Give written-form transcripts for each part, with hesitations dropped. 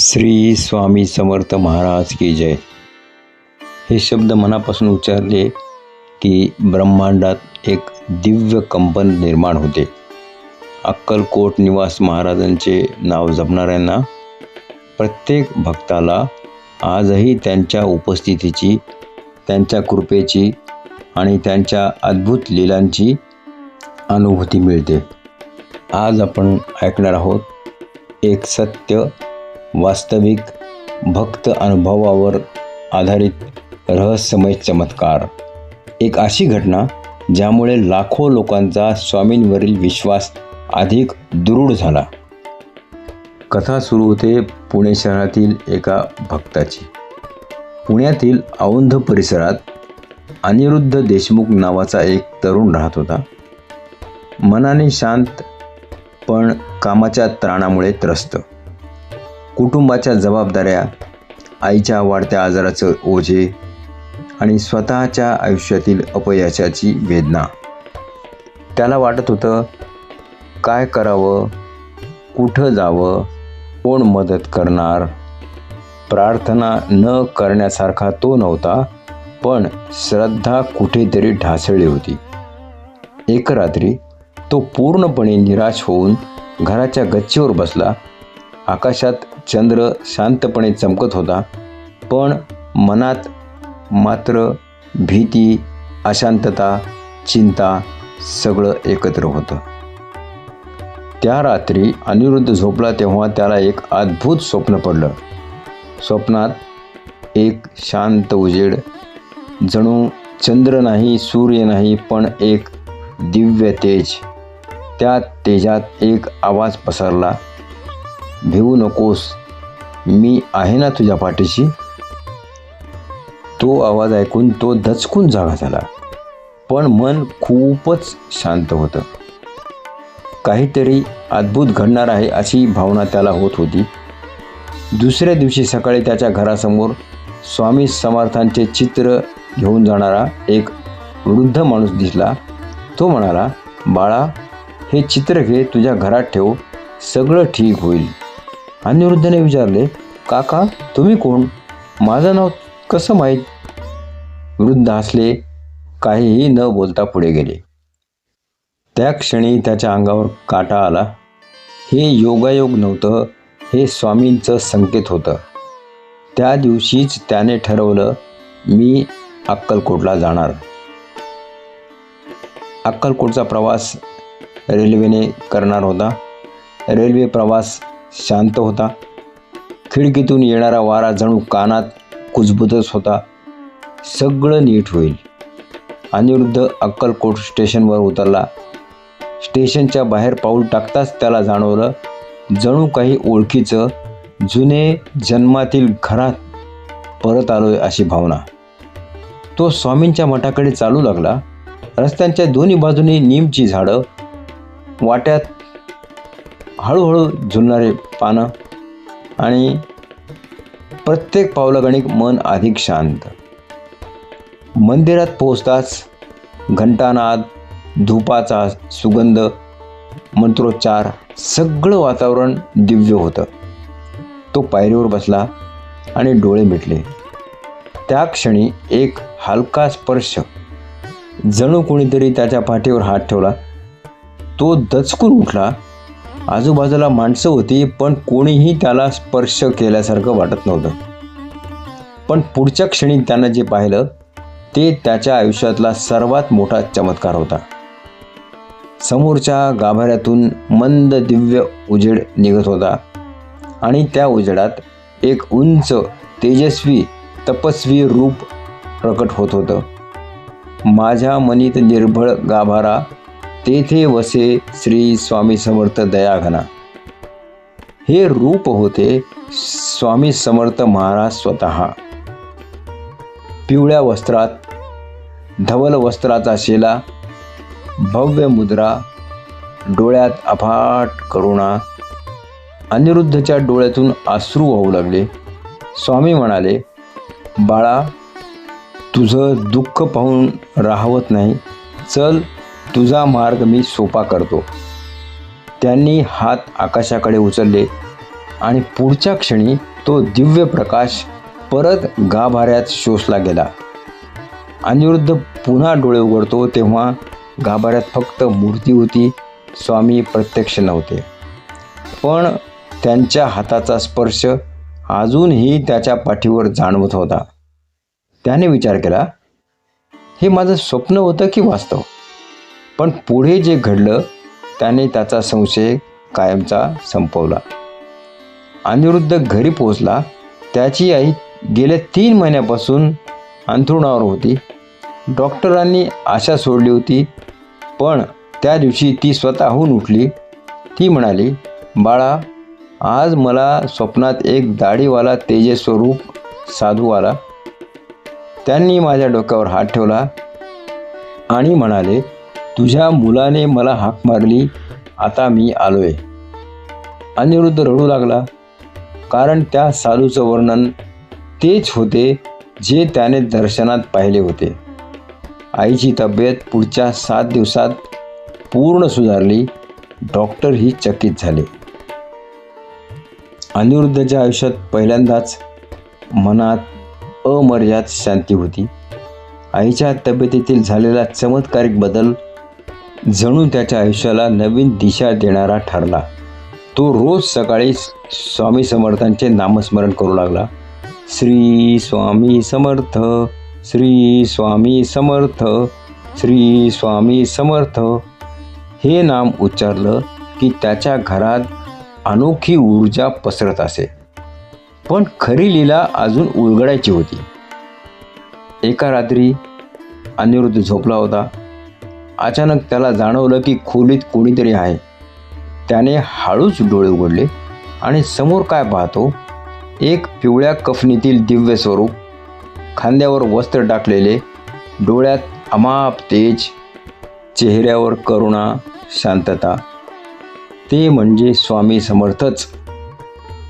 श्री स्वामी समर्थ महाराज की जय. हे शब्द मनापासून उच्चारले की ब्रह्मांडात एक दिव्य कंपन निर्माण होते. अक्कलकोट निवास महाराजांचे नाव जपणाऱ्यांना, प्रत्येक भक्ताला आजही त्यांच्या उपस्थितीची, त्यांच्या कृपेची आणि त्यांच्या अद्भुत लीलांची अनुभूती मिळते. आज आपण ऐकणार आहोत एक सत्य, वास्तविक, भक्त अनुभवावर आधारित रहस्यमय चमत्कार. एक अशी घटना ज्यामुळे लाखो लोकांचा स्वामींवरील विश्वास अधिक दृढ झाला. कथा सुरू होते पुणे शहरातील एका भक्ताची. पुण्यातील औंध परिसरात अनिरुद्ध देशमुख नावाचा एक तरुण राहत होता. मनाने शांत, पण कामाच्या त्राणामुळे त्रस्त. कुटुंबाच्या जबाबदाऱ्या, आईच्या वाढत्या आजाराचं ओझे आणि स्वतःच्या आयुष्यातील अपयशाची वेदना. त्याला वाटत होतं, काय करावं, कुठं जावं, कोण मदत करणार. प्रार्थना न करण्यासारखा तो नव्हता, पण श्रद्धा कुठेतरी ढासळली होती. एक रात्री तो पूर्णपणे निराश होऊन घराच्या गच्चीवर बसला. आकाशात चंद्र शांतपणे चमकत होता, पण मनात मात्र भीती, अशांतता, चिंता सगळं एकत्र होतं. त्या रात्री अनिरुद्ध झोपला तेव्हा त्याला एक अद्भुत स्वप्न पडलं. स्वप्नात एक शांत उजेड, जणू चंद्र नाही, सूर्य नाही, पण एक दिव्य तेज. त्या तेजात एक आवाज पसरला, भिवू नकोस, मी आहे ना तुझ्या पाठीशी. तो आवाज ऐकून तो दचकून जागा झाला, पण मन खूपच शांत होतं. काहीतरी अद्भुत घडणार आहे अशी भावना त्याला होत होती. दुसऱ्या दिवशी सकाळी त्याच्या घरासमोर स्वामी समर्थांचे चित्र घेऊन जाणारा एक वृद्ध माणूस दिसला. तो म्हणाला, बाळा, हे चित्र घे, तुझ्या घरात ठेव, सगळं ठीक होईल. अनिरुद्धने विचारले, काका, तुम्ही कोण? माझं नाव कसं माहीत? वृद्ध हसले, काहीही न बोलता पुढे गेले. त्या क्षणी त्याच्या अंगावर काटा आला. हे योगायोग नव्हतं, हे स्वामींचं संकेत होतं. त्या दिवशीच त्याने ठरवलं, मी अक्कलकोटला जाणार. अक्कलकोटचा प्रवास रेल्वेने करणार होता. रेल्वे प्रवास शांत होता. खिडकीतून येणारा वारा जणू कानात कुजबुजत होता. सगळं नीट होईल. अनिरुद्ध अक्कलकोट स्टेशनवर उतरला. स्टेशनच्या बाहेर पाऊल टाकताच त्याला जाणवलं, जणू काही ओळखीचं, जुने जन्मातील घरात परत आलोय अशी भावना. तो स्वामींच्या मठाकडे चालू लागला. रस्त्यांच्या दोन्ही बाजूनी नीमची झाडं, वाट्यात हळूहळू झुलणारे पानं आणि प्रत्येक पावलागणिक मन अधिक शांत. मंदिरात पोहोचताच घंटानाद, धूपाचा सुगंध, मंत्रोच्चार, सगळं वातावरण दिव्य होतं. तो पायरीवर बसला आणि डोळे मिटले. त्या क्षणी एक हलका स्पर्श, जणू कोणीतरी त्याच्या पाठीवर हात ठेवला. तो दचकून उठला. आजूबाजूला माणसं होती, पण कोणीही त्याला स्पर्श केल्यासारखं वाटत नव्हतं. पण पुढच्या क्षणी त्यानं जे पाहिलं ते त्याच्या आयुष्यातला सर्वात मोठा चमत्कार होता. समोरच्या गाभाऱ्यातून मंद दिव्य उजेड निघत होता आणि त्या उजेडात एक उंच, तेजस्वी, तपस्वी रूप प्रकट होत होतं. माझ्या मनीत निर्भळ गाभारा, तेथे वसे श्री स्वामी समर्थ दयाघना. हे रूप होते स्वामी समर्थ महाराज स्वतः. पिवळ्या वस्त्रात, धवल वस्त्राचा शेला, भव्य मुद्रा, डोळ्यात अफाट करुणा. अनिरुद्धच्या डोळ्यातून अश्रू वाहू लागले. स्वामी म्हणाले, बाळा, तुझं दुःख पाहून राहवत नाही, चल, तुझा मार्ग मी सोपा करतो. त्यांनी हात आकाशाकडे उचलले. आणि पुढच्या क्षणी तो दिव्य प्रकाश परत गाभाऱ्यात शोषला गेला. अनिरुद्ध पुन्हा डोळे उघडतो तेव्हा गाभाऱ्यात फक्त मूर्ती होती. स्वामी प्रत्यक्ष नव्हते, पण त्यांच्या हाताचा स्पर्श अजूनही त्याच्या पाठीवर जाणवत होता. त्याने विचार केला, हे माझं स्वप्न होतं की वास्तव? पण पुढे जे घडलं त्याने त्याचा संशय कायमचा संपवला. अनिरुद्ध घरी पोहोचला. त्याची आई गेल्या 3 महिन्यापासून अंथरुणावर होती. डॉक्टरांनी आशा सोडली होती, पण त्या दिवशी ती स्वतःहून उठली. ती म्हणाली, बाळा, आज मला स्वप्नात एक दाढीवाला तेजस्वरूप साधू आला. त्यांनी माझ्या डोक्यावर हात ठेवला आणि म्हणाले, तुझ्या मुलाने मला हाक मारली, आता मी आलोय. अनिरुद्ध रडू लागला, कारण त्या साधूचं वर्णन तेच होते जे त्याने दर्शनात पाहिले होते. आईची तब्येत पुढच्या 7 दिवसात पूर्ण सुधारली. डॉक्टरही चकित झाले. अनिरुद्धच्या आयुष्यात पहिल्यांदाच मनात अमर्याद शांती होती. आईच्या तब्येतीतील झालेला चमत्कारिक बदल जणू त्याच्या आयुष्याला नवीन दिशा देणारा ठरला. तो रोज सकाळी स्वामी समर्थांचे नामस्मरण करू लागला. श्री स्वामी समर्थ, श्री स्वामी समर्थ, श्री स्वामी समर्थ हे नाम उच्चारलं की त्याच्या घरात अनोखी ऊर्जा पसरत असे. पण खरी लीला अजून उलगडायची होती. एका रात्री अनिरुद्ध झोपला होता. अचानक त्याला जाणवलं की खोलीत कोणीतरी आहे. त्याने हळूच डोळे उघडले आणि समोर काय पाहतो, एक पिवळ्या कफनीतील दिव्य स्वरूप, खांद्यावर वस्त्र टाकलेले, डोळ्यात अमाप तेज, चेहऱ्यावर करुणा, शांतता. ते म्हणजे स्वामी समर्थच.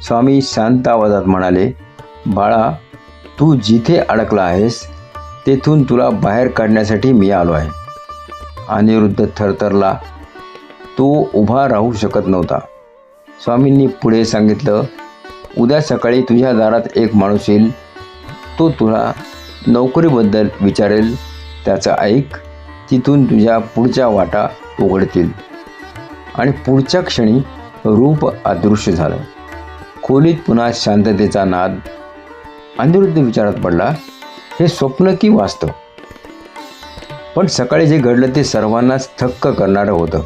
स्वामी शांत आवाजात म्हणाले, बाळा, तू जिथे अडकला आहेस तेथून तुला बाहेर काढण्यासाठी मी आलो आहे. अनिरुद्ध थरथरला. तो उभा राहू शकत नव्हता. स्वामींनी पुढे सांगितलं, उद्या सकाळी तुझ्या दारात एक माणूस येईल. तो तुला नोकरीबद्दल विचारेल. त्याचं ऐक. तिथून तुझ्या पुढच्या वाटा उघडतील. आणि पुढच्या क्षणी रूप अदृश्य झालं. खोलीत पुन्हा शांततेचा नाद. अनिरुद्ध विचारात पडला, हे स्वप्न की वास्तव? पण सकाळी जे घडलं ते सर्वांनाच थक्क करणारं होतं.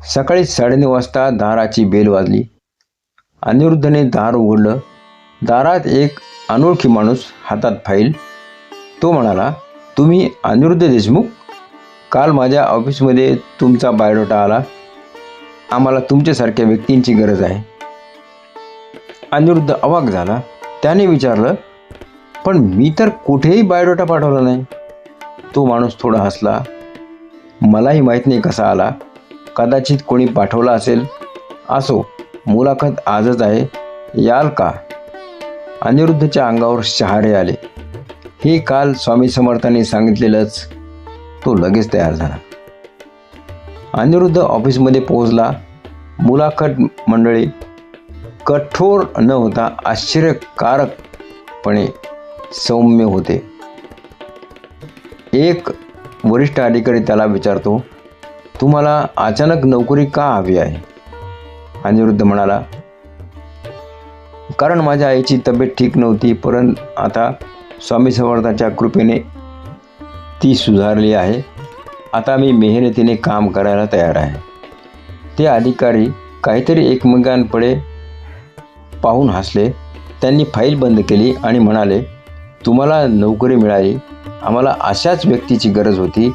सकाळी 9:30 वाजता दाराची बेल वाजली. अनिरुद्धने दार उघडलं. दारात एक अनोळखी माणूस, हातात फाईल. तो म्हणाला, तुम्ही अनिरुद्ध देशमुख? काल माझ्या ऑफिसमध्ये तुमचा बायोडाटा आला. आम्हाला तुमच्यासारख्या व्यक्तींची गरज आहे. अनिरुद्ध अवाक झाला. त्याने विचारलं, पण मी तर कुठेही बायोडाटा पाठवला नाही. तो माणूस थोडा हसला. मलाही माहीत नाही कसा आला. कदाचित कोणी पाठवला असेल. असो, मुलाखत आजच आहे, याल का? अनिरुद्धच्या अंगावर शहारे आले. हे काल स्वामी समर्थांनी सांगितलेलंच. तो लगेच तयार झाला. अनिरुद्ध ऑफिसमध्ये पोहोचला. मुलाखत मंडळी कठोर न होता आश्चर्यकारकपणे सौम्य होते. एक वरिष्ठ अधिकारी त्याला विचारतो, तुम्हाला अचानक नोकरी का हवी आहे? अनिरुद्ध म्हणाला, कारण माझ्या आईची तब्येत ठीक नव्हती, परंतु आता स्वामी समर्थांच्या कृपेने ती सुधारली आहे. आता मी मेहनतीने काम करायला तयार आहे. ते अधिकारी काहीतरी एकमेकांकडे पाहून हसले. त्यांनी फाईल बंद केली आणि म्हणाले, तुम्हाला नोकरी मिळाली. आम्हाला अशाच व्यक्तीची गरज होती,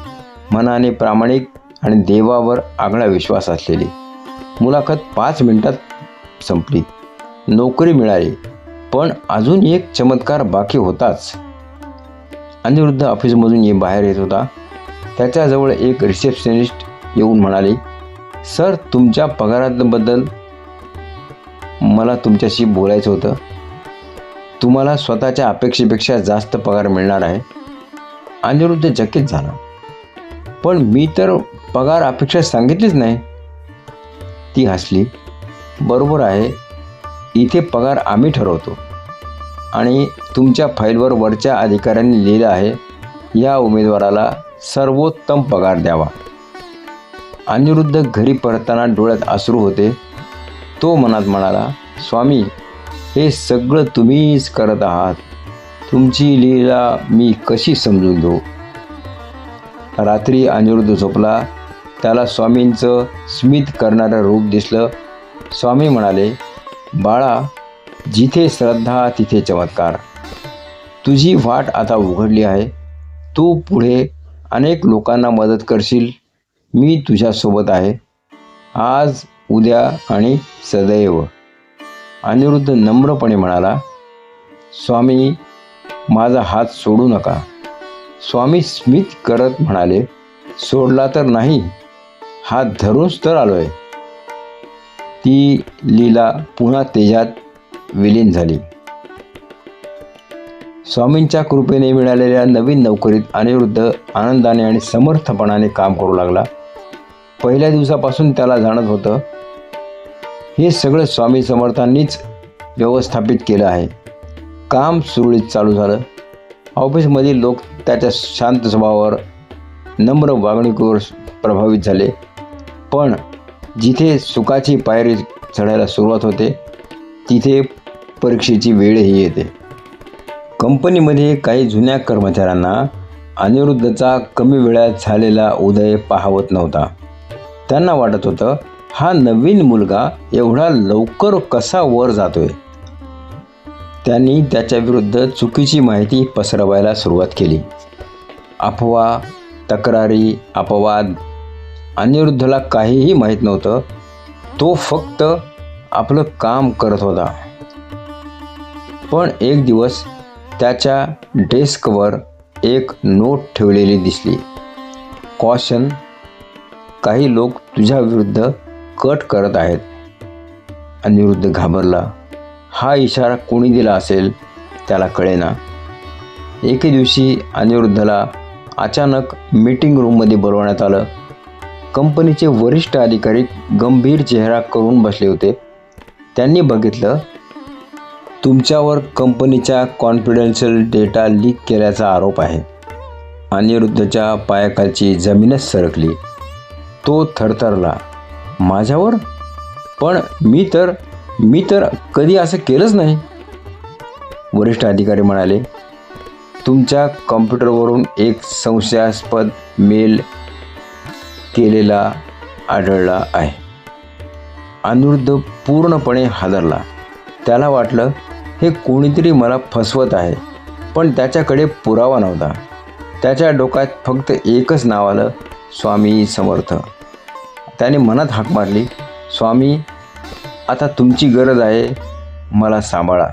मनाने प्रामाणिक आणि देवावर आगळा विश्वास असलेली. मुलाखत 5 मिनिटात संपली. नोकरी मिळाली, पण अजून एक चमत्कार बाकी होताच. अनिरुद्ध ऑफिसमधून बाहेर येत होता. त्याच्याजवळ एक रिसेप्शनिस्ट येऊन म्हणाली, सर, तुमच्या पगाराबद्दल मला तुमच्याशी बोलायचं होतं. तुम्हाला स्वतःच्या अपेक्षेपेक्षा जास्त पगार मिळणार आहे. अनिरुद्ध चकित झाला. पण मी तर पगार अपेक्षा सांगितलीच नाही. ती हसली. बरोबर आहे, इथे पगार आम्ही ठरवतो आणि तुमच्या फाईलवर वरच्या अधिकाऱ्यांनी लिहिलं आहे या उमेदवाराला सर्वोत्तम पगार द्यावा. अनिरुद्ध घरी परतताना डोळ्यात अश्रू होते. तो मनात म्हणाला, स्वामी, हे सगळं तुम्हीच करत आहात. तुमची लीला मी कशी समजून घेऊ. रात्री अनिरुद्ध झोपला. त्याला स्वामींचं स्मित करणारं रूप दिसलं. स्वामी म्हणाले, बाळा, जिथे श्रद्धा तिथे चमत्कार. तुझी वाट आता उघडली आहे. तू पुढे अनेक लोकांना मदत करशील. मी तुझ्यासोबत आहे, आज, उद्या आणि सदैव. अनिरुद्ध नम्रपणे म्हणाला, स्वामी, माझा हात सोडू नका. स्वामी स्मित करत म्हणाले, सोडला तर नाही, हात धरूनच तर आलोय. ती लीला पुन्हा तेजात विलीन झाली. स्वामींच्या कृपेने मिळालेल्या नवीन नोकरीत अनिरुद्ध आनंदाने आणि समर्थपणाने काम करू लागला. पहिल्या दिवसापासून त्याला जाणत होतं, हे सगळं स्वामी समर्थांनीच व्यवस्थापित केलं आहे. काम सुरळीत चालू झालं. ऑफिसमधील लोक त्याच्या शांत स्वभावावर, नम्र वागणुकीवर प्रभावित झाले. पण जिथे सुखाची पायरी चढायला सुरुवात होते तिथे परीक्षेची वेळही येते. कंपनीमध्ये काही जुन्या कर्मचाऱ्यांना अनिरुद्धचा कमी वेळात झालेला उदय पाहवत नव्हता. त्यांना वाटत होतं, हा नवीन मुलगा एवढा लवकर कसा वर जातोय. त्यांनी त्याच्याविरुद्ध चुकीची माहिती पसरवायला सुरुवात केली. अफवा, तक्रारी, अपवाद. अनिरुद्धला काहीही माहीत नव्हतं. तो फक्त आपलं काम करत होता. पण एक दिवस त्याच्या डेस्कवर एक नोट ठेवलेली दिसली. कॉशन, काही लोक तुझ्या विरुद्ध कट करत आहेत. अनिरुद्ध घाबरला. हा इशारा कोणी दिला असेल त्याला कळेना. एके दिवशी अनिरुद्धला अचानक मीटिंग रूममध्ये बोलवण्यात आलं. कंपनीचे वरिष्ठ अधिकारी गंभीर चेहरा करून बसले होते. त्यांनी बघितलं, तुमच्यावर कंपनीच्या कॉन्फिडेन्शियल डेटा लीक केल्याचा आरोप आहे. अनिरुद्धच्या पायाखालची जमीनच सरकली. तो थरथरला. माझ्यावर? पण मी तर कधी असं केलंच नाही. वरिष्ठ अधिकारी म्हणाले, तुमच्या कॉम्प्युटरवरून एक संशयास्पद मेल केलेला आढळला आहे. अनिरुद्ध पूर्णपणे हादरला. त्याला वाटलं, हे कोणीतरी मला फसवत आहे. पण त्याच्याकडे पुरावा नव्हता. त्याच्या डोक्यात फक्त एकच नाव आलं, स्वामी समर्थ. त्याने मनात हाक मारली, स्वामी, आता तुमची गरज आहे, मला सांभाळा.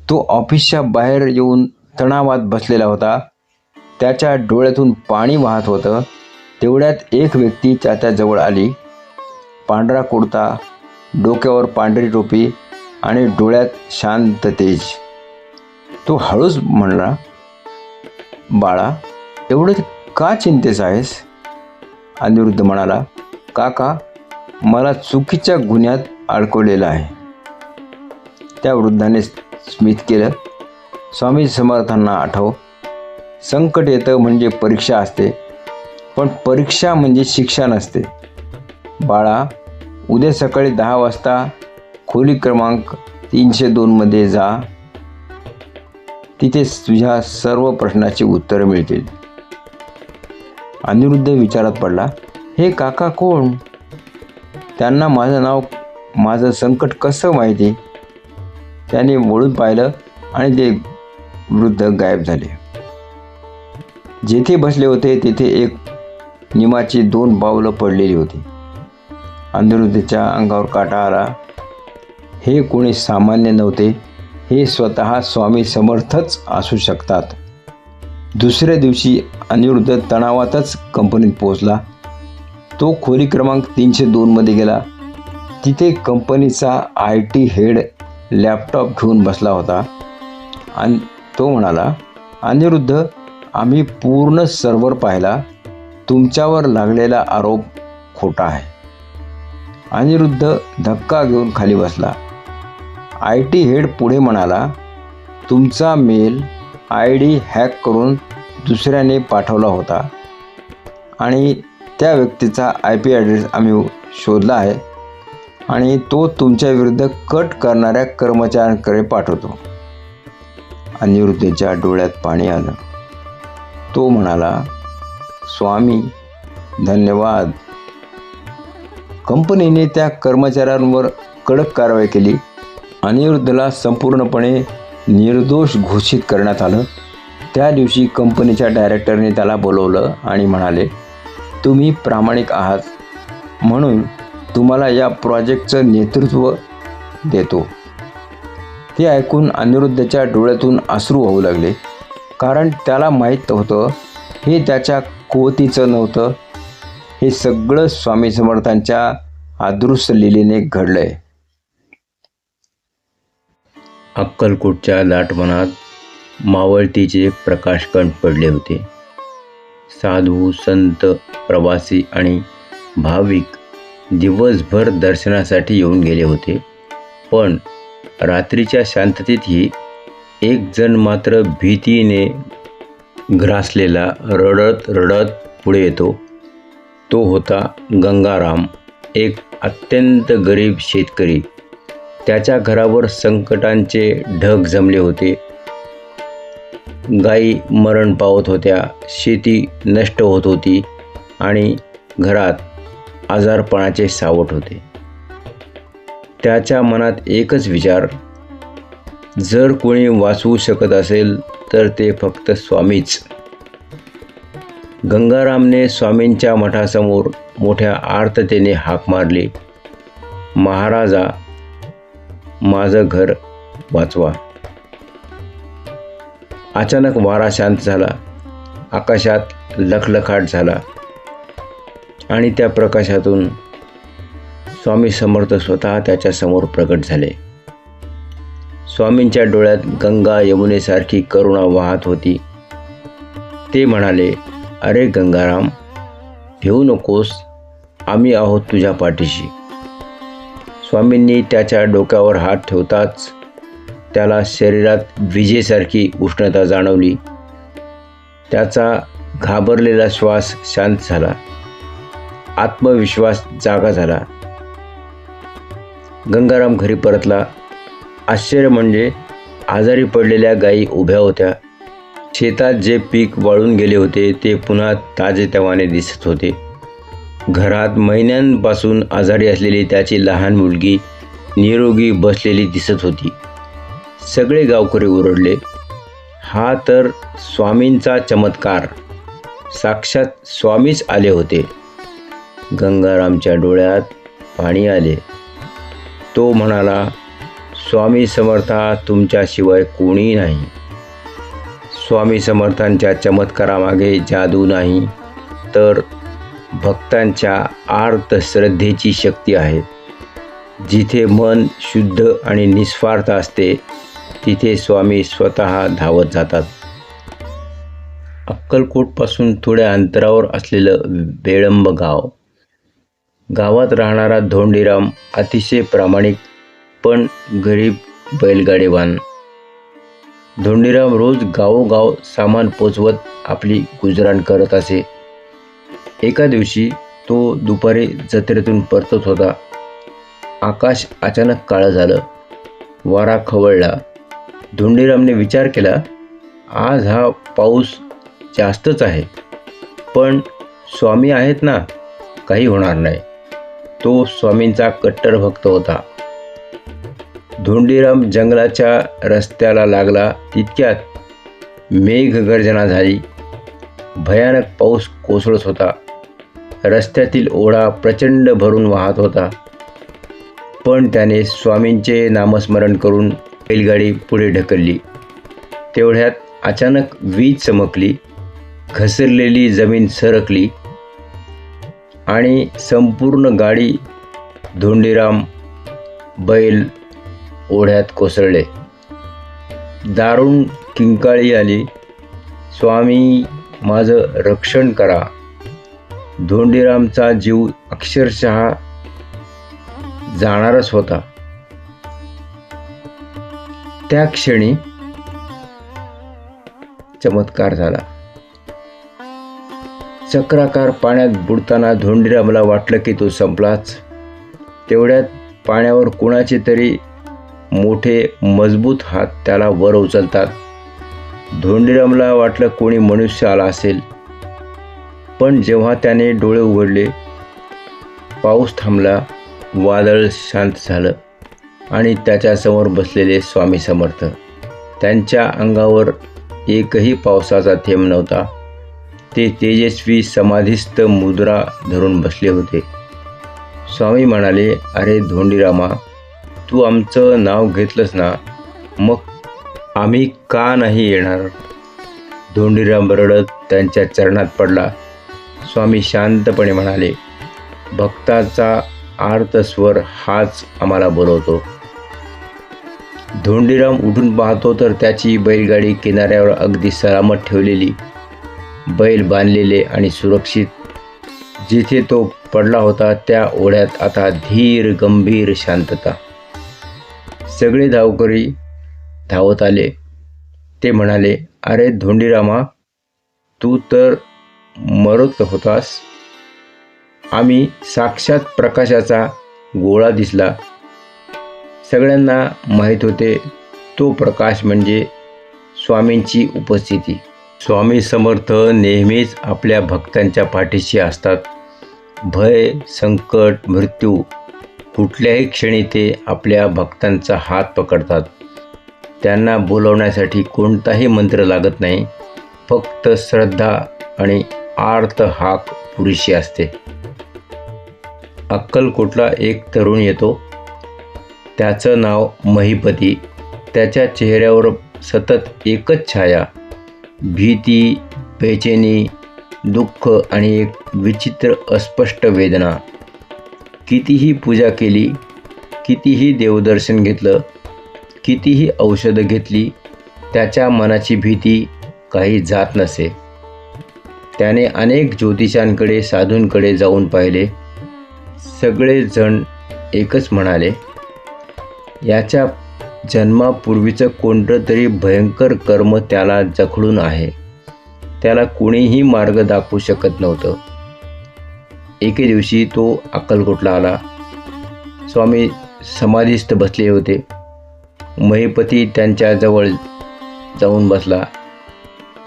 तो ऑफिसच्या बाहेर येऊन तणावात बसलेला होता. त्याच्या डोळ्यातून पाणी वाहत होतं. तेवढ्यात एक व्यक्ती त्याच्याजवळ आली. पांढरा कुर्ता, डोक्यावर पांढरी टोपी आणि डोळ्यात शांत तेज. तो हळूच म्हणला, बाळा, एवढं का चिंतेस आहेस? अनिरुद्ध म्हणाला, काका, मला चुकीच्या गुन्ह्यात अडकवलेलं आहे. त्या वृद्धाने स्मित केलं. स्वामी समर्थांना आठव, संकट येतं म्हणजे परीक्षा असते, पण परीक्षा म्हणजे शिक्षा नसते. बाळा, उद्या सकाळी 10 वाजता खोली क्रमांक 302 मध्ये जा. तिथे तुझ्या सर्व प्रश्नाची उत्तरं मिळतील. अनिरुद्ध विचारात पडला, हे काका कोण? त्यांना माझं नाव, माझं संकट कसं माहिती? त्याने वळून पाहिलं आणि ते वृद्ध गायब झाले. जेथे बसले होते तेथे एक निमाची 2 पावलं पडलेली होती. अनिरुद्धच्या अंगावर काटा आला. हे कोणी सामान्य नव्हते. हे स्वतः स्वामी समर्थच असू शकतात. दुसऱ्या दिवशी अनिरुद्ध तणावातच कंपनीत पोहोचला. तो खोली क्रमांक 302 मध्ये गेला. तिथे कंपनीचा IT हेड लॅपटॉप घेऊन बसला होता आणि तो म्हणाला, अनिरुद्ध, आम्ही पूर्ण सर्व्हर पाहिला. तुमच्यावर लागलेला आरोप खोटा आहे. अनिरुद्ध धक्का घेऊन खाली बसला. IT हेड पुढे म्हणाला, तुमचा मेल ID हॅक करून दुसऱ्याने पाठवला होता आणि त्या व्यक्तीचा IP ॲड्रेस आम्ही शोधला आहे आणि तो तुमच्या विरुद्ध कट करणाऱ्या कर्मचाऱ्यांकडे पाठवतो. अनिरुद्धच्या डोळ्यात पाणी आलं. तो म्हणाला, स्वामी धन्यवाद. कंपनीने त्या कर्मचाऱ्यांवर कडक कारवाई केली. अनिरुद्धला संपूर्णपणे निर्दोष घोषित करण्यात आलं. त्या दिवशी कंपनीच्या डायरेक्टरने त्याला बोलवलं आणि म्हणाले, तुम्ही प्रामाणिक आहात म्हणून तुम्हाला या प्रोजेक्टचं नेतृत्व देतो. ते ऐकून अनिरुद्धच्या डोळ्यातून अश्रू वाहू लागले, कारण त्याला माहीत होतं हे त्याच्या कुवतीचं नव्हतं, हे सगळं स्वामी समर्थांच्या अदृश्य लीलेने घडलंय. अक्कलकोटच्या लाटवनात मावळतीचे प्रकाशकण पडले होते. साधू, संत, प्रवासी आणि भाविक दिवसभर दर्शनासाठी येऊन गेले होते. पण रात्रीच्या शांततेतही एक जण मात्र भीतीने ग्रासलेला रडत रडत पुढे येतो. तो होता गंगाराम, एक अत्यंत गरीब शेतकरी. त्याच्या घरावर संकटांचे ढग जमले होते. गायी मरण पावत होत्या, शेती नष्ट होत होती आणि घरात आजारपणाचे सावट होते. त्याच्या मनात एकच विचार, जर कोणी वाचवू शकत असेल तर ते फक्त स्वामीच. गंगारामने स्वामींच्या मठासमोर मोठ्या आर्ततेने हाक मारली, महाराजा, माझं घर वाचवा. अचानक वारा शांत झाला. आकाशात लखलखाट झाला आणि त्या प्रकाशातून स्वामी समर्थ स्वतः त्याच्यासमोर प्रकट झाले. स्वामींच्या डोळ्यात गंगा यमुनेसारखी करुणा वाहत होती. ते म्हणाले, अरे गंगाराम, भिवू नकोस, आम्ही आहोत तुझ्या पाठीशी. स्वामींनी त्याच्या डोक्यावर हात ठेवताच त्याला शरीरात विजेसारखी उष्णता जाणवली. त्याचा घाबरलेला श्वास शांत झाला. आत्मविश्वास जागा झाला. गंगाराम घरी परतला. आश्चर्य म्हणजे आजारी पडलेल्या गायी उभ्या होत्या. शेतात जे पीक वाळून गेले होते ते पुन्हा ताजेतवाने दिसत होते. घरात महिन्यांपासून आजारी असलेली त्याची लहान मुलगी निरोगी बसलेली दिसत होती. सगळे गावकरी ओरडले, हा तर स्वामींचा चमत्कार, साक्षात स्वामीच आले होते. गंगारामच्या डोळ्यात पाणी आले. तो म्हणाला, स्वामी समर्था, तुमच्याशिवाय कोणी नाही. स्वामी समर्थांच्या चमत्कारामागे जादू नाही, तर भक्तांच्या आर्त श्रद्धेची शक्ती आहे. जिथे मन शुद्ध आणि निस्वार्थ असते तिथे स्वामी स्वतः धावत जातात. अक्कलकोटपासून थोड्या अंतरावर असलेलं बेळंब गाव. गावात राहणारा धोंडीराम अतिशय प्रामाणिक पण गरीब बैलगाडेवान. धोंडीराम रोज गावोगाव सामान पोचवत आपली गुजराण करत असे. एका दिवशी तो दुपारी जत्रेतून परतत होता. आकाश अचानक काळं झालं. वारा खवळला. धोंडीरामने विचार केला, आज हा पाऊस जास्तच आहे, पण स्वामी आहेत ना, काही होणार नाही. तो स्वामींचा कट्टर भक्त होता. धोंडीराम जंगलाच्या रस्त्याला लागला तितक्यात मेघगर्जना झाली. भयानक पाऊस कोसळत होता. रस्त्यातील ओढा प्रचंड भरून वाहत होता. पण त्याने स्वामींचे नामस्मरण करून बैलगाडी पुढे ढकलली. तेवढ्यात अचानक वीज चमकली. घसरलेली जमीन सरकली आणि संपूर्ण गाडी, धोंडीराम, बैल ओढ्यात कोसळले. दारुण किंकाळी आली, स्वामी माझं रक्षण करा. धोंडीरामचा जीव अक्षरशः जाणारच होता. त्या क्षणी चमत्कार झाला. चक्राकार पाण्यात बुडताना धोंडीरामला वाटलं की तो संपलाच. तेवढ्यात पाण्यावर कुणाचे तरी मोठे मजबूत हात त्याला वर उचलतात. धोंडीरामला वाटलं कोणी मनुष्य आला असेल. पण जेव्हा त्याने डोळे उघडले, पाऊस थांबला, वादळ शांत झालं आणि त्याच्यासमोर बसलेले स्वामी समर्थ. त्यांच्या अंगावर एकही पावसाचा थेंब नव्हता. ते तेजस्वी समाधीस्थ मुद्रा धरून बसले होते. स्वामी म्हणाले, अरे धोंडीरामा, तू आमचं नाव घेतलंस ना, मग आम्ही का नाही येणार? धोंडीराम रडत त्यांच्या चरणात पडला. स्वामी शांतपणे म्हणाले, भक्ताचा आर्तस्वर हाच आम्हाला बोलवतो. धोंडीराम उठून पाहतो तर त्याची बैलगाडी किनाऱ्यावर अगदी सलामत ठेवलेली, बैल बांधलेले आणि सुरक्षित. जिथे तो पडला होता त्या ओढ्यात आता धीर गंभीर शांतता. सगळे धावकरी धावत आले. ते म्हणाले, अरे धोंडीरामा, तू तर मरत होतास. आम्ही साक्षात प्रकाशाचा गोळा दिसला. सगळ्यांना माहीत होते तो प्रकाश म्हणजे स्वामींची उपस्थिती. स्वामी समर्थ नेहमीच आपल्या भक्तांच्या पाठीशी असतात. भय, संकट, मृत्यू कुठल्याही क्षणी ते आपल्या भक्तांचा हात पकडतात. त्यांना बोलवण्यासाठी कोणताही मंत्र लागत नाही. फक्त श्रद्धा आणि आर्त हाक पुरेशी असते. अक्कलकोटला एक तरुण येतो. त्याचं नाव महिपती. त्याच्या चेहऱ्यावर सतत एकच छाया, भीती, बेचैनी, दुःख आणि एक विचित्र अस्पष्ट वेदना. कितीही पूजा केली, कितीही देवदर्शन घेतलं, कितीही औषधं घेतली, त्याच्या मनाची भीती काही जात नसे. त्याने अनेक ज्योतिषांकडे, साधूंकडे जाऊन पाहिले. सगळे जण एकच म्हणाले, याच्या जन्मापूर्वीचं कोणतं तरी भयंकर कर्म त्याला जखडून आहे. त्याला कोणीही मार्ग दाखवू शकत नव्हतं. एके दिवशी तो अक्कलकोटला आला. स्वामी समाधीस्थ बसले होते. महिपती त्यांच्याजवळ जाऊन बसला.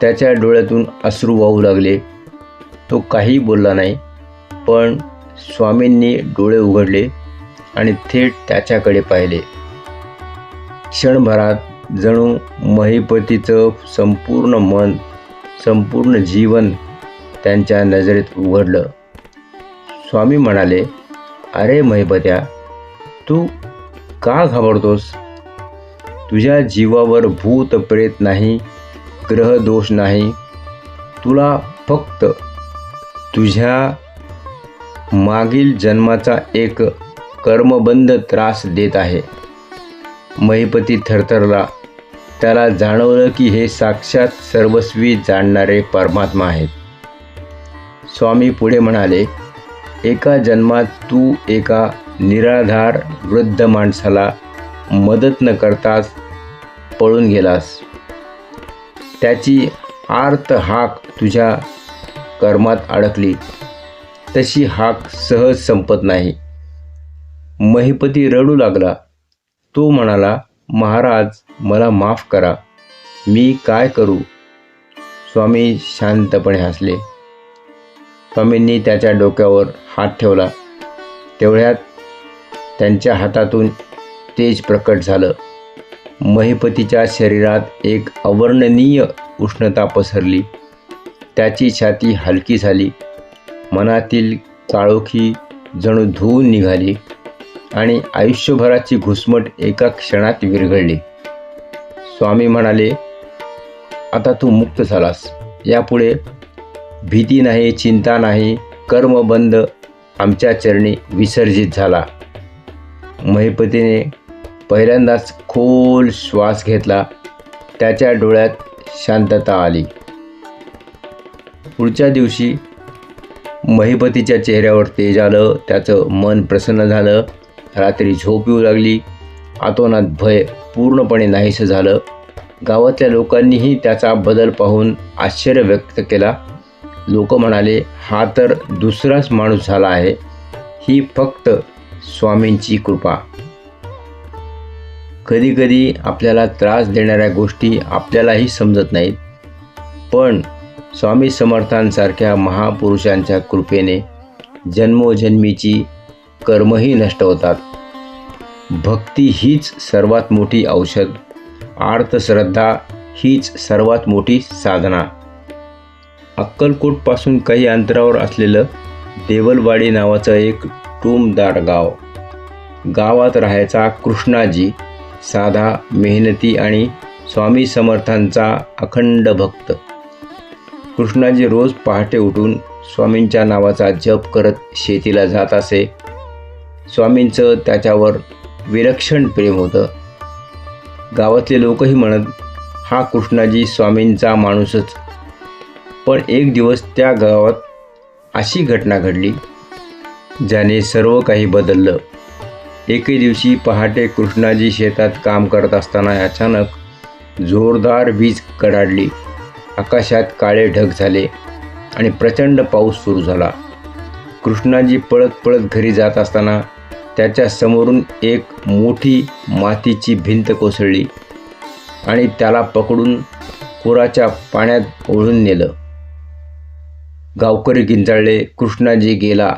त्याच्या डोळ्यातून अश्रू वाहू लागले. तो काही बोलला नाही. पण स्वामींनी डोळे उघडले आणि थेट त्याच्याकडे पाहिले. क्षणभरात जणू महिपतीचं संपूर्ण मन, संपूर्ण जीवन त्यांच्या नजरेत उघडलं. स्वामी म्हणाले, अरे महिपत्या, तू का घाबरतोस? तुझ्या जीवावर भूत प्रेत नाही, ग्रह दोष नाही. तुला फक्त तुझ्या मागील जन्माचा एक कर्मबंध त्रास देत आहे. महिपती थरथरला. त्याला जाणवलं की हे साक्षात सर्वस्वी जाणणारे परमात्मा आहेत. स्वामी पुढे म्हणाले, एका जन्मात तू एका निराधार वृद्ध माणसाला मदत न करताच पळून गेलास. त्याची आर्त हाक तुझ्या कर्मात अडकली. तशी हाक सहज संपत नाही. महिपती रडू लागला. तो म्हणाला, महाराज, मला माफ करा. मी काय करू? स्वामी शांतपणे हसले. स्वामींनी त्याच्या डोक्यावर हात ठेवला. तेवढ्यात त्यांच्या हातातून तेज प्रकट झालं. महिपतीच्या शरीरात एक अवर्णनीय उष्णता पसरली. त्याची छाती हलकी झाली. मनातील काळोखी जणू धुवून निघाली आणि आयुष्यभराची घुसमट एका क्षणात विरघळली. स्वामी म्हणाले, आता तू मुक्त झालास. यापुढे भीती नाही, चिंता नाही. कर्मबंध आमच्या चरणी विसर्जित झाला. महिपतीने पहिल्यांदाच खोल श्वास घेतला. त्याच्या डोळ्यात शांतता आली. पुढच्या दिवशी महिपतीच्या चेहऱ्यावर तेज आलं. त्याचं मन प्रसन्न झालं. रात्री झोप येऊ लागली. अतोनात भय पूर्णपणे नाहीसं झालं. गावातल्या लोकांनीही त्याचा बदल पाहून आश्चर्य व्यक्त केला. लोक म्हणाले, हा तर दुसराच माणूस झाला आहे, ही फक्त स्वामींची कृपा. कधीकधी आपल्याला त्रास देणाऱ्या गोष्टी आपल्यालाही समजत नाहीत, पण स्वामी समर्थांसारख्या महापुरुषांच्या कृपेने जन्मोजन्मीची कर्मही नष्ट होतात. भक्ती हीच सर्वात मोठी औषध, आर्तश्रद्धा हीच सर्वात मोठी साधना. अक्कलकोटपासून काही अंतरावर असलेलं देवलवाडी नावाचं एक टुमदार गाव. गावात राहायचा कृष्णाजी, साधा, मेहनती आणि स्वामी समर्थांचा अखंड भक्त. कृष्णाजी रोज पहाटे उठून स्वामींच्या नावाचा जप करत शेतीला जात असे. स्वामींचं त्याच्यावर विलक्षण प्रेम होतं. गावातले लोकही म्हणत, हा कृष्णाजी स्वामींचा माणूसच. पण एक दिवस त्या गावात अशी घटना घडली ज्याने सर्व काही बदललं. एके दिवशी पहाटे कृष्णाजी शेतात काम करत असताना अचानक जोरदार वीज कडाडली. आकाशात काळे ढग झाले आणि प्रचंड पाऊस सुरू झाला. कृष्णाजी पळत पळत घरी जात असताना त्याच्या समोरून एक मोठी मातीची भिंत कोसळली आणि त्याला पकडून पुराच्या पाण्यात ओढून नेलं. गावकरी किंचाळले, कृष्णाजी गेला,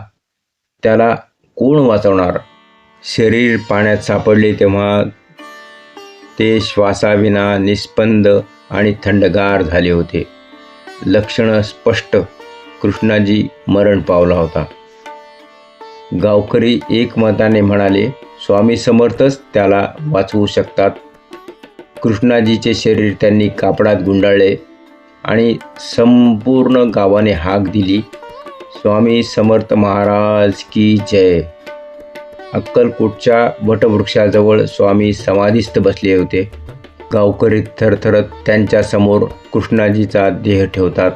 त्याला कोण वाचवणार? शरीर पाण्यात सापडले तेव्हा ते श्वासाविना निस्पंद आणि थंडगार झाले होते. लक्षणं स्पष्ट, कृष्णाजी मरण पावला होता. गावकरी एकमताने म्हणाले, स्वामी समर्थच त्याला वाचवू शकतात. कृष्णाजीचे शरीर त्यांनी कापडात गुंडाळले आणि संपूर्ण गावाने हाक दिली, स्वामी समर्थ महाराज की जय. अक्कलकोटच्या वटवृक्षाजवळ स्वामी समाधीस्थ बसले होते. गावकरी थरथरत त्यांच्या समोर कृष्णाजीचा देह ठेवतात.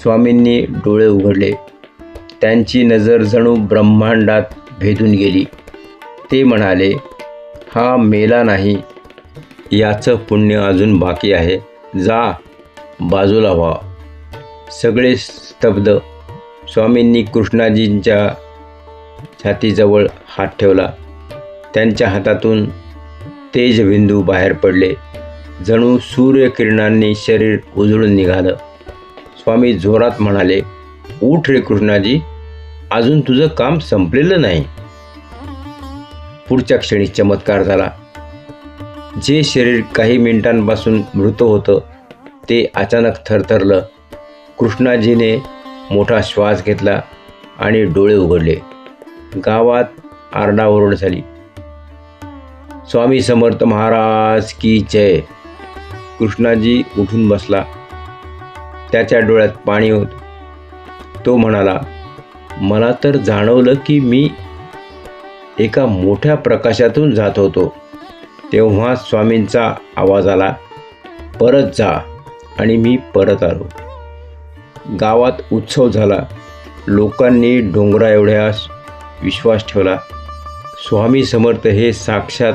स्वामींनी डोळे उघडले. त्यांची नजर जणू ब्रह्मांडात भेदून गेली. ते म्हणाले, हा मेला नाही, याचं पुण्य अजून बाकी आहे. जा, बाजूला व्हा. सगळे स्तब्ध. स्वामींनी कृष्णाजींच्या छातीजवळ हात ठेवला. त्यांच्या हातातून तेजबिंदू बाहेर पडले. जणू सूर्यकिरणांनी शरीर उजळून निघालं. स्वामी जोरात म्हणाले, उठ रे कृष्णाजी, अजून तुझं काम संपलेलं नाही. पुढच्या क्षणी चमत्कार झाला. जे शरीर काही मिनिटांपासून मृत होतं ते अचानक थरथरलं. कृष्णाजीने मोठा श्वास घेतला आणि डोळे उघडले. गावात आरडाओरड झाली, स्वामी समर्थ महाराज की जय. कृष्णाजी उठून बसला. त्याच्या डोळ्यात पाणी होतं. तो म्हणाला, मला तर जाणवलं की मी एका मोठ्या प्रकाशातून जात होतो. तेव्हा स्वामींचा आवाज आला, परत जा. आणि मी परत आलो. गावात उत्सव झाला. लोकांनी डोंगरा एवढ्या विश्वास ठेवला. स्वामी समर्थ हे साक्षात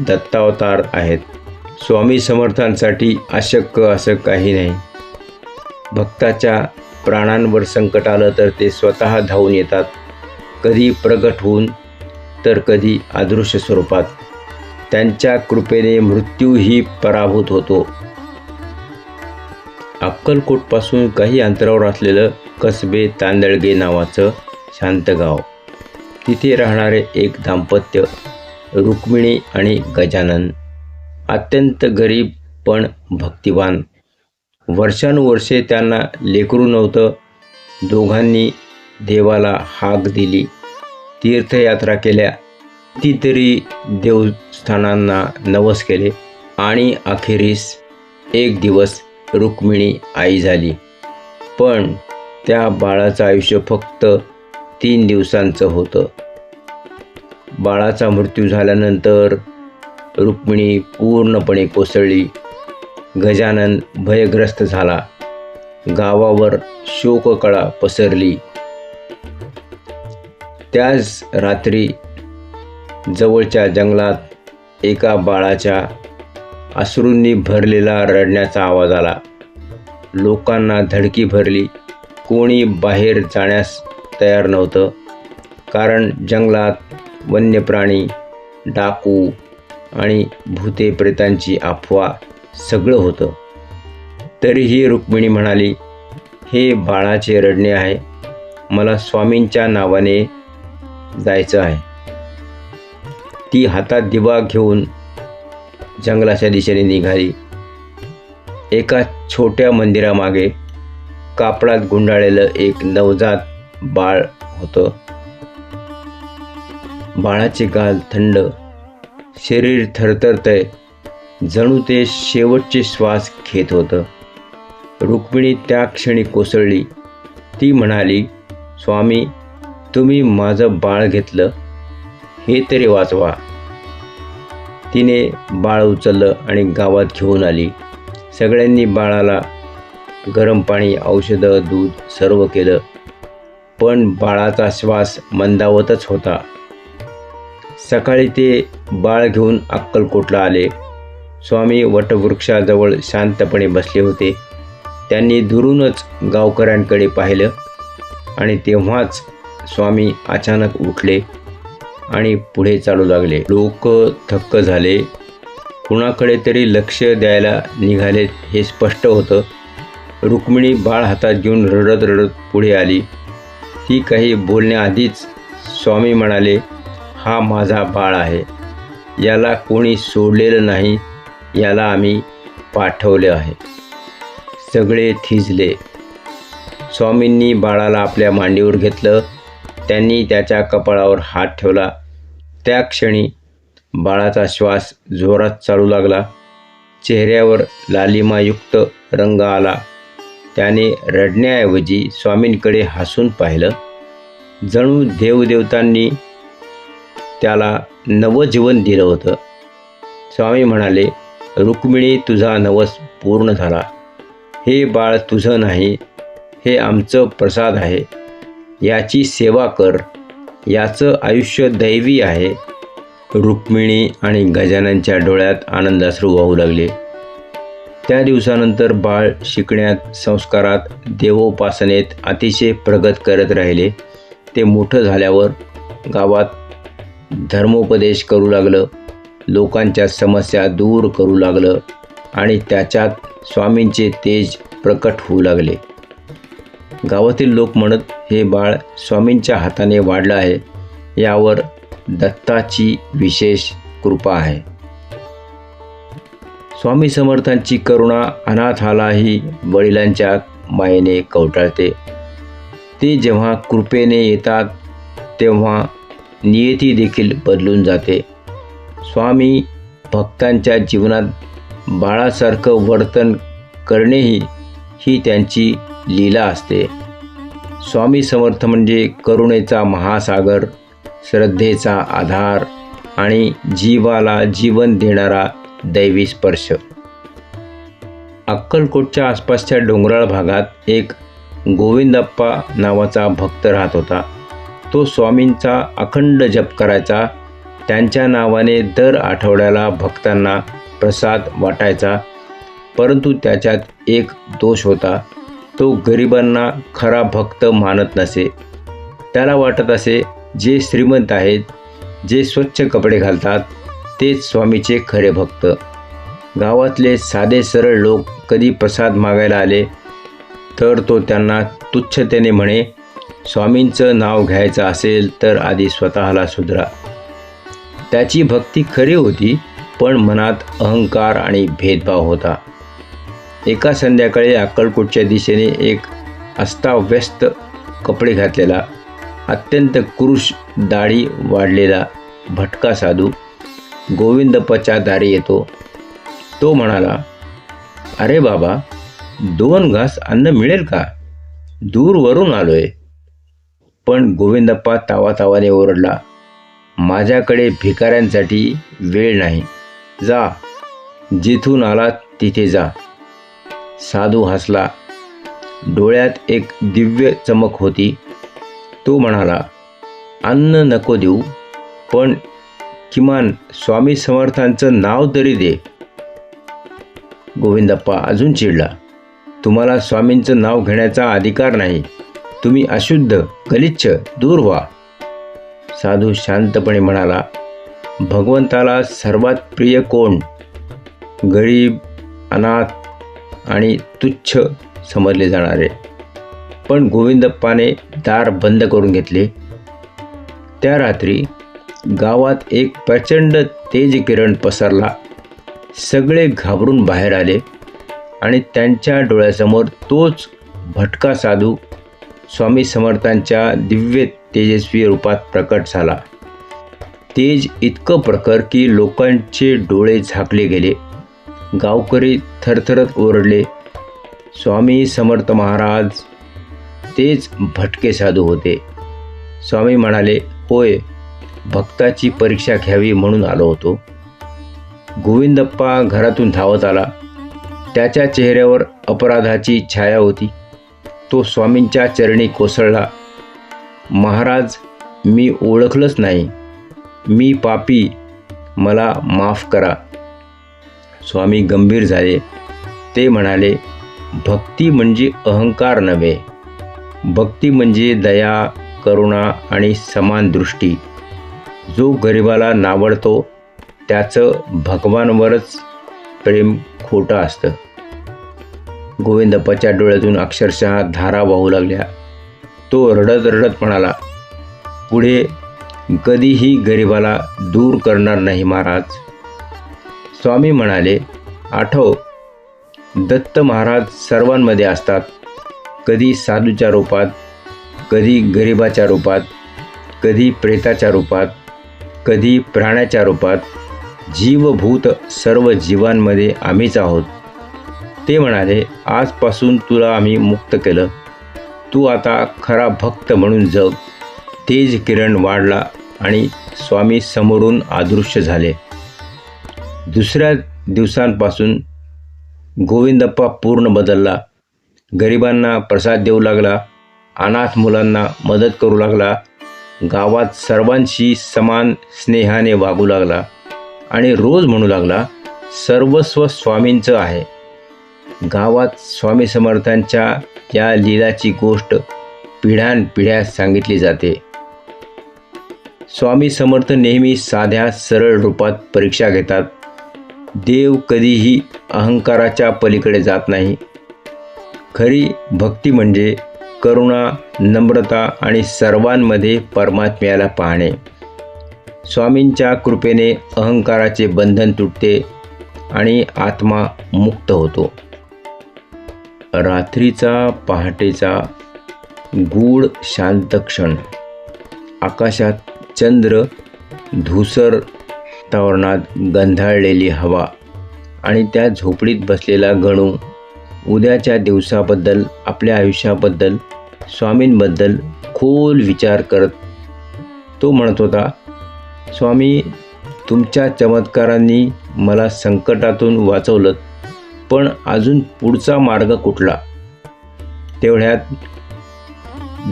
दत्तावतार आहेत. स्वामी समर्थांसाठी अशक्य असं काही नाही. भक्ताच्या प्राणांवर संकट आलं तर ते स्वतः धावून येतात, कधी प्रगट होऊन तर कधी अदृश्य स्वरूपात. त्यांच्या कृपेने मृत्यूही पराभूत होतो. अक्कलकोटपासून काही अंतरावर असलेलं कसबे तांदळगे नावाचं शांत गाव. तिथे राहणारे एक दाम्पत्य, रुक्मिणी आणि गजानन, अत्यंत गरीब पण भक्तिवान. वर्षानुवर्षे त्यांना लेकरू नव्हतं. दोघांनी देवाला हाक दिली, तीर्थयात्रा केल्या, कितीतरी देवस्थानांना नवस केले आणि अखेरीस एक दिवस रुक्मिणी आई झाली. पण त्या बाळाचं आयुष्य फक्त 3 दिवसांचं होतं. बाळाचा मृत्यू झाल्यानंतर रुक्मिणी पूर्णपणे कोसळली. गजानन भयग्रस्त झाला. गावावर शोककळा पसरली. त्याच रात्री जवळच्या जंगलात एका बाळाच्या अश्रूंनी भरलेला रडण्याचा आवाज आला. लोकांना धडकी भरली. कोणी बाहेर जाण्यास तयार नव्हतं, कारण जंगलात वन्य प्राणी, डाकू आणि भूते प्रेतांची अफवा सगळं होतं. तरीही रुक्मिणी म्हणाली, हे बाळाचे रडणे आहे. मला स्वामींच्या नावाने जायचं आहे. ती हातात दिवा घेऊन जंगलाच्या दिशेने निघाली. एका छोट्या मंदिरामागे कापडात गुंडाळलेलं एक नवजात बाळ होतं. बाळाचे गाल थंड, शरीर थरथरतंय, जणू ते शेवटचे श्वास घेत होतं. रुक्मिणी त्या क्षणी कोसळली. ती म्हणाली, स्वामी, तुम्ही माझं बाळ घेतलं, हे तरी वाचवा. तिने बाळ उचललं आणि गावात घेऊन आली. सगळ्यांनी बाळाला गरम पाणी, औषधं, दूध सर्व केलं, पण बाळाचा श्वास मंदावतच होता. सकाळी ते बाळ घेऊन अक्कलकोटला आले. स्वामी वटवृक्षाजवळ शांतपणे बसले होते. त्यांनी दुरूनच गावकऱ्यांकडे पाहिलं आणि तेव्हाच स्वामी अचानक उठले आणि पुढे चालू लागले. लोक थक्क झाले. कुणाकडे तरी लक्ष द्यायला निघाले हे स्पष्ट होतं. रुक्मिणी बाळ हातात घेऊन रडत रडत पुढे आली. ती काही बोलण्याआधीच स्वामी म्हणाले, हा माझा बाळ आहे. याला कोणी सोडलेलं नाही. याला आम्ही पाठवले आहे. सगळे थिजले. स्वामींनी बाळाला आपल्या मांडीवर घेतलं. त्यांनी त्याच्या कपाळावर हात ठेवला. त्या क्षणी बाळाचा श्वास जोरात चालू लागला. चेहऱ्यावर लालिमायुक्त रंग आला. त्याने रडण्याऐवजी स्वामींकडे हसून पाहिलं. जणू देवदेवतांनी त्याला नवजीवन दिलं होतं. स्वामी म्हणाले, रुक्मिणी, तुझा नवस पूर्ण झाला. हे बाळ तुझं नाही, हे आमचं प्रसाद आहे. याची सेवा कर. याचं आयुष्य दैवी आहे. रुक्मिणी आणि गजाननच्या डोळ्यात आनंदाश्रू वाहू लागले. त्या दिवसानंतर बाळ शिकण्यात, संस्कारात, देवोपासनेत अतिशय प्रगत करत राहिले. ते मोठं झाल्यावर गावात धर्मोपदेश करू लागलं, लोकांच्या समस्या दूर करू लागलं आणि त्याच्यात स्वामींचे तेज प्रकट होऊ लागले. गावातील लोक म्हणत, हे बाळ स्वामींच्या हाताने वाढलं आहे. यावर दत्ताची विशेष कृपा आहे. स्वामी समर्थांची करुणा अनाथालाही वडिलांच्या मायेने कवटाळते. ते जेव्हा कृपेने येतात तेव्हा नियती देखील बदलून जाते. स्वामी भक्तांच्या जीवनात बाळासारखं वर्तन करणेही ही त्यांची लीला असते. स्वामी समर्थ म्हणजे करुणेचा महासागर, श्रद्धेचा आधार आणि जीवाला जीवन देणारा दैवी स्पर्श. अक्कलकोटच्या आसपासच्या डोंगराळ भागात एक गोविंदप्पा नावाचा भक्त राहत होता. तो स्वामींचा अखंड जप करायचा. त्यांच्या नावाने दर आठवड्याला भक्तांना प्रसाद वाटायचा. परंतु त्याच्यात एक दोष होता. तो गरिबांना खरा भक्त मानत नसे. त्याला वाटत असे, जे श्रीमंत आहेत, जे स्वच्छ कपडे घालतात, तेच स्वामीचे खरे भक्त. गावातले साधे सरळ लोक कधी प्रसाद मागायला आले तर तो त्यांना तुच्छतेने म्हणे, स्वामींचं नाव घ्यायचं असेल तर आधी स्वतःला सुधरा. त्याची भक्ती खरी होती, पण मनात अहंकार आणि भेदभाव होता. एका संध्याकाळी अक्कलकोटच्या दिशेने एक अस्ताव्यस्त कपडे घातलेला, अत्यंत क्रूश दाढी वाढलेला भटका साधू गोविंदप्पाच्या दारी येतो. तो म्हणाला, अरे बाबा, 2 घास अन्न मिळेल का? दूरवरून आलोय. पण गोविंदप्पा तावातावाने ओरडला, माझ्याकडे भिकाऱ्यांसाठी वेळ नाही. जा, जिथून आला तिथे जा. साधू हसला. डोळ्यात एक दिव्य चमक होती. तो म्हणाला, अन्न नको देऊ, पण किमान स्वामी समर्थांचं नाव तरी दे. गोविंदप्पा अजून चिडला. तुम्हाला स्वामींचं नाव घेण्याचा अधिकार नाही. तुम्ही अशुद्ध, गलिच्छ, दूर व्हा. साधू शांतपणे म्हणाला, भगवंताला सर्वात प्रिय कोण? गरीब, अनाथ आणि तुच्छ समजले जाणारे. पण गोविंदप्पाने दार बंद करून घेतले. त्या रात्री गावात एक प्रचंड तेजकिरण पसरला. सगळे घाबरून बाहेर आले आणि त्यांच्या डोळ्यासमोर तोच भटका साधू स्वामी समर्थांच्या दिव्य तेजस्वी रूपात प्रकट झाला. तेज इतकं प्रखर की लोकांचे डोळे झाकले गेले. गावकरी थरथरत ओरडले, स्वामी समर्थ महाराज. तेच भटके साधू होते. स्वामी म्हणाले, होय, भक्ताची परीक्षा घ्यावी म्हणून आलो होतो. गोविंदप्पा घरातून धावत आला. त्याच्या चेहऱ्यावर अपराधाची छाया होती. तो स्वामींच्या चरणी कोसळला. महाराज, मी ओळखलंच नाही. मी पापी, मला माफ करा. स्वामी गंभीर झाले. ते म्हणाले, भक्ती म्हणजे अहंकार नव्हे. भक्ती म्हणजे दया, करुणा आणि समान दृष्टी. जो गरिबाला नावडतो त्याचं भगवानवरच प्रेम खोटं असतं. गोविंदप्पाच्या डोळ्यातून अक्षरशः धारा वाहू लागल्या. तो रडत रडत म्हणाला, पुढे कधीही गरिबाला दूर करणार नाही महाराज. स्वामी म्हणाले, आठव, दत्त महाराज सर्वांमध्ये असतात. कधी साधूच्या रूपात, कधी गरिबाच्या रूपात, कधी प्रेताच्या रूपात, कधी प्राण्याच्या रूपात. जीवभूत सर्व जीवांमध्ये आम्हीच आहोत. ते म्हणाले, आजपासून तुला आम्ही मुक्त केलं. तू आता खरा भक्त म्हणून जग. तेज किरण वाढला आणि स्वामी समोरून अदृश्य झाले. दुसऱ्या दिवसांपासून गोविंदप्पा पूर्ण बदलला. गरिबांना प्रसाद देऊ लागला. अनाथ मुलांना मदत करू लागला. गावात सर्वांशी समान स्नेहाने वागू लागला आणि रोज म्हणू लागला, सर्वस्व स्वामींचं आहे. गावात स्वामी समर्थांच्या या लीलाची गोष्ट पिढ्यानपिढ्या सांगितली जाते. स्वामी समर्थ नेहमी साध्या सरळ रूपात परीक्षा घेतात. देव कधीही अहंकाराच्या पलीकडे जात नाही. खरी भक्ती म्हणजे करुणा, नम्रता आणि सर्वांमध्ये परमात्म्याला पाहणे. स्वामींच्या कृपेने अहंकाराचे बंधन तुटते आणि आत्मा मुक्त होतो. रात्रीचा पहाटेचा गूढ शांत क्षण. आकाशात चंद्र, धूसर वातावरणात गंधाळलेली हवा आणि त्या झोपडीत बसलेला गणू उद्याच्या दिवसाबद्दल, आपल्या आयुष्याबद्दल, स्वामींबद्दल खोल विचार करत तो म्हणत होता, स्वामी, तुमच्या चमत्कारांनी मला संकटातून वाचवलं, पण अजून पुढचा मार्ग कुठला? तेवढ्यात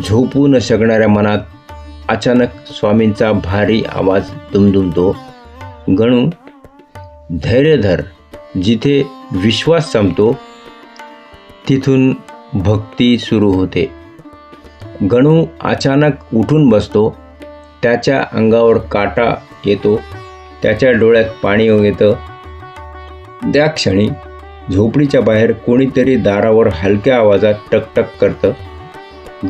झोपू न शकणाऱ्या मनात अचानक स्वामींचा भारी आवाज दुमदुमतो, गणू, धैर्य धर. जिथे विश्वास संपतो तिथून भक्ती सुरू होते. गणू अचानक उठून बसतो. त्याच्या अंगावर काटा येतो. त्याच्या डोळ्यात पाणी येतं. त्या क्षणी झोपडीच्या बाहेर कोणीतरी दारावर हलक्या आवाजात टकटक करतं.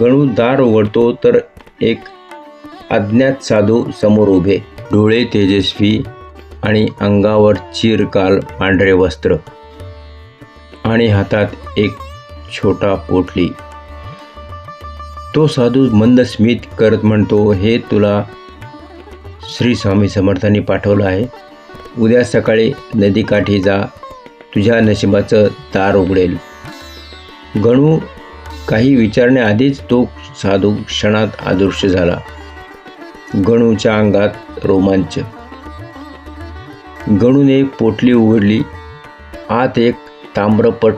गणू दार उघडतो तर एक अज्ञात साधू समोर उभे. डोळे तेजस्वी आणि अंगावर चिरकाल पांढरे वस्त्र आणि हातात एक छोटा पोटली. तो साधू मंद स्मित करत म्हणतो, हे तुला श्री स्वामी समर्थांनी पाठवलं आहे. उद्या सकाळी नदीकाठी जा. तुझ्या नशिबाचं दार उघडेल. गणू काही विचारण्याआधीच तो साधू क्षणात अदृश्य झाला. गणूच्या अंगात रोमांच. गणूने पोटली उघडली. आत एक ताम्रपट,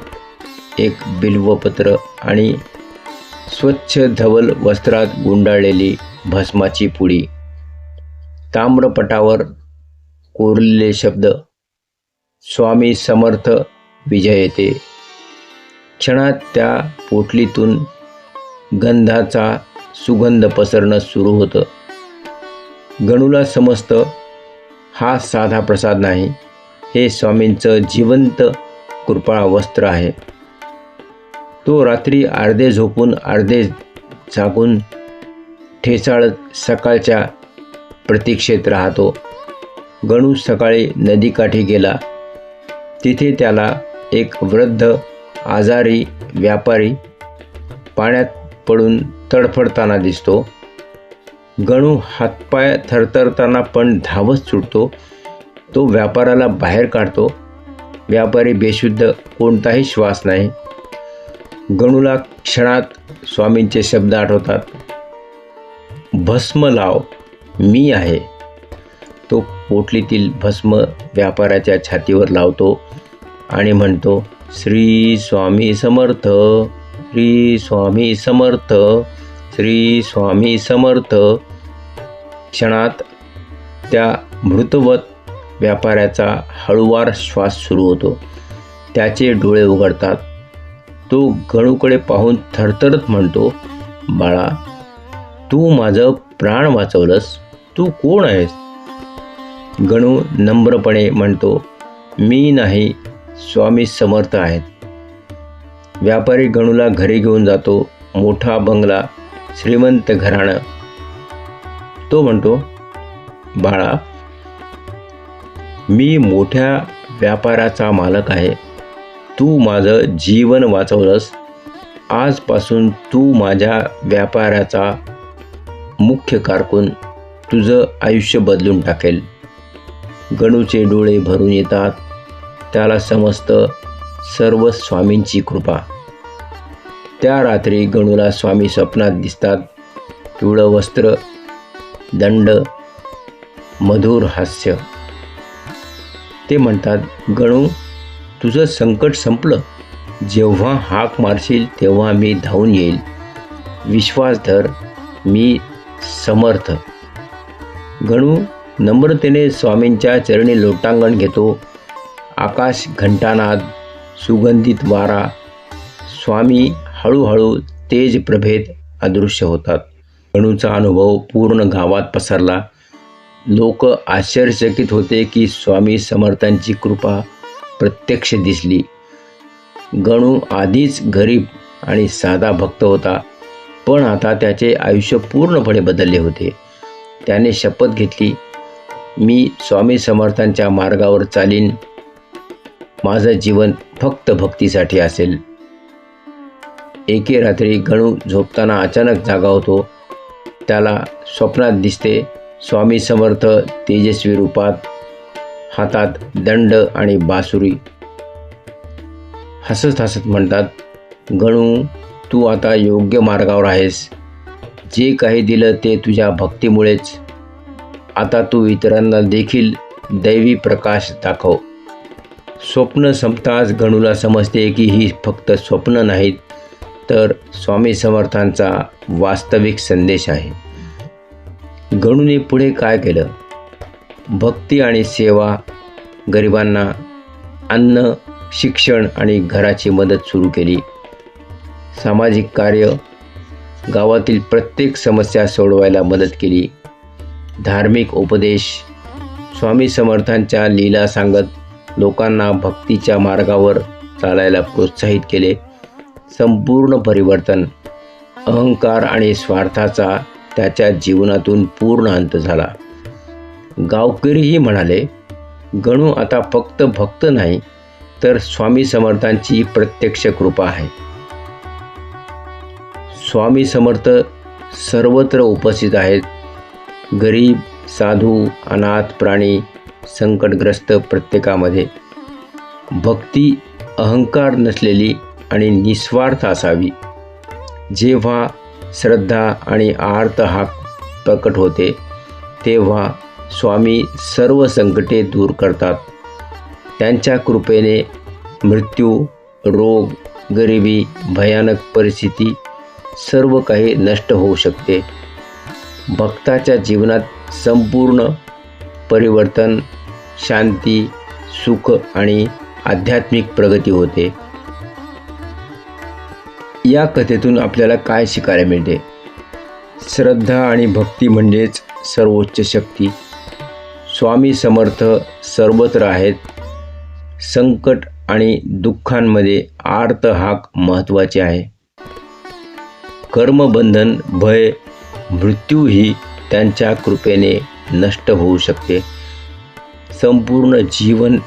एक बिल्वपत्र आणि स्वच्छ धवल वस्त्रात गुंडाळलेली भस्माची पुडी. ताम्रपटावर कोरलेले शब्द, स्वामी समर्थ विजयते. क्षणात त्या पोटलीतून गंधाचा सुगंध पसरणं सुरू होतं. गणूला समजतं हा साधा प्रसाद नाही, हे स्वामींचं जिवंत कृपा वस्त्र आहे. तो रात्री अर्धे झोपून अर्धे जागून ठेचाळत सकाळच्या प्रतीक्षेत राहतो. गणू सकाळी नदीकाठी गेला. तिथे त्याला एक वृद्ध आजारी व्यापारी पाण्यात पडून तडफडताना दिसतो. गणू हातपाय थरथरताना पण धावत सुटतो. तो व्यापाऱ्याला बाहेर काढतो. व्यापारी बेशुद्ध, कोणताही श्वास नाही. गणूला क्षणात स्वामींचे शब्द आठवतात, भस्म लाव, मी आहे. तो पोटलीतील भस्म व्यापाऱ्याच्या छातीवर लावतो आणि म्हणतो, श्री स्वामी समर्थ, श्री स्वामी समर्थ, श्री स्वामी समर्थ. क्षणात त्या मृतवत व्यापाऱ्याचा हळुवार श्वास सुरू होतो. त्याचे डोळे उघडतात. तो गणूकडे पाहून थरथरत म्हणतो, बाळा, तू माझं प्राण वाचवलंस. तू कोण आहेस? गणू नम्रपणे म्हणतो, मी नाही, स्वामी समर्थ आहेत. व्यापारी गणूला घरी घेऊन जातो. मोठा बंगला, श्रीमंत घराणं. तो म्हणतो, बाळा, मी मोठ्या व्यापाराचा मालक आहे. तू माझं जीवन वाचवलंस. आजपासून तू माझ्या व्यापाराचा मुख्य कारकून. तुझं आयुष्य बदलून टाकेल. गणूचे डोळे भरून येतात. त्याला समजतं सर्व स्वामींची कृपा. त्या रात्री गणूला स्वामी स्वप्नात दिसतात. पिवळं वस्त्र, दंड, मधुर हास्य. ते म्हणतात, गणू, तुझं संकट संपलं. जेव्हा हाक मारशील तेव्हा मी धावून येईल. विश्वास धर, मी समर्थ. गणू नम्रतेने स्वामींच्या चरणी लोटांगण घेतो. आकाश घंटानाद, सुगंधित वारा. स्वामी हळूहळू तेज प्रभेत अदृश्य होतात. गणूचा अनुभव पूर्ण गावात पसरला. लोक आश्चर्यचकित होते की स्वामी समर्थांची कृपा प्रत्यक्ष दिसली. गणू आधीच गरीब आणि साधा भक्त होता, पण आता त्याचे आयुष्य पूर्णपणे बदलले होते. त्याने शपथ घेतली, मी स्वामी समर्थांच्या मार्गावर चालीन. माझं जीवन फक्त भक्तीसाठी असेल. एके रात्री गणू झोपताना अचानक जागा होतो. त्याला स्वप्नात दिसते स्वामी समर्थ तेजस्वी रूपात, हातात दंड आणि बासुरी. हसत हसत म्हणतात, गणू, तू आता योग्य मार्गावर आहेस. जे काही दिलं ते तुझ्या भक्तीमुळेच. आता तू इतरांना देखील दैवी प्रकाश दाखव. स्वप्न संपताच गणूला समजते की ही फक्त स्वप्न नाहीत, तर स्वामी समर्थांचा वास्तविक संदेश आहे. गणूने पुढे काय केलं? भक्ती आणि सेवा, गरिबांना अन्न, शिक्षण आणि घराची मदत सुरू केली. सामाजिक कार्य, गावातील प्रत्येक समस्या सोडवायला मदत केली. धार्मिक उपदेश, स्वामी समर्थांच्या लीला सांगत लोकांना भक्तीच्या मार्गावर चालायला प्रोत्साहित केले. संपूर्ण परिवर्तन. अहंकार आणि स्वार्थाचा त्याच्या जीवनातून पूर्ण अंत झाला. गावकरीही म्हणाले, गणू आता फक्त भक्त नाही, तर स्वामी समर्थांची प्रत्यक्ष कृपा आहे. स्वामी समर्थ सर्वत्र उपस्थित आहेत. गरीब, साधू, अनाथ प्राणी, संकटग्रस्त प्रत्येकामध्ये. भक्ती अहंकार नसलेली आणि निस्वार्थ असावी. जेव्हा श्रद्धा आणि आर्त हाक प्रकट होते, तेव्हा स्वामी सर्व संकटे दूर करतात. त्यांच्या कृपेने मृत्यू, रोग, गरिबी, भयानक परिस्थिती सर्व काही नष्ट होऊ शकते. भक्ताच्या जीवनात संपूर्ण परिवर्तन शांती, सुख आणि आध्यात्मिक प्रगती होते. या कथेतून आपल्याला काय शिकायला मिळते? श्रद्धा आणि भक्ती म्हणजेच सर्वोच्च शक्ती. स्वामी समर्थ सर्वत्र आहेत. संकट आणि दुःखांमध्ये आर्त हाक महत्त्वाचे आहे. कर्मबंधन, भय, मृत्यूही त्यांच्या कृपेने नष्ट होऊ शकते. संपूर्ण जीवन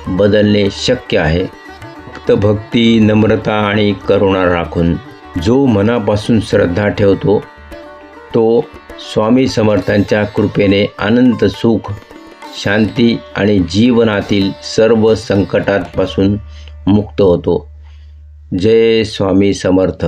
बदलणे शक्य आहे फक्त भक्ती, नम्रता आणि करुणा राखून. जो मनापासून श्रद्धा ठेवतो तो स्वामी समर्थांच्या कृपेने अनंत सुख, शांती आणि जीवनातील सर्व संकटांपासून मुक्त होतो. जय स्वामी समर्थ.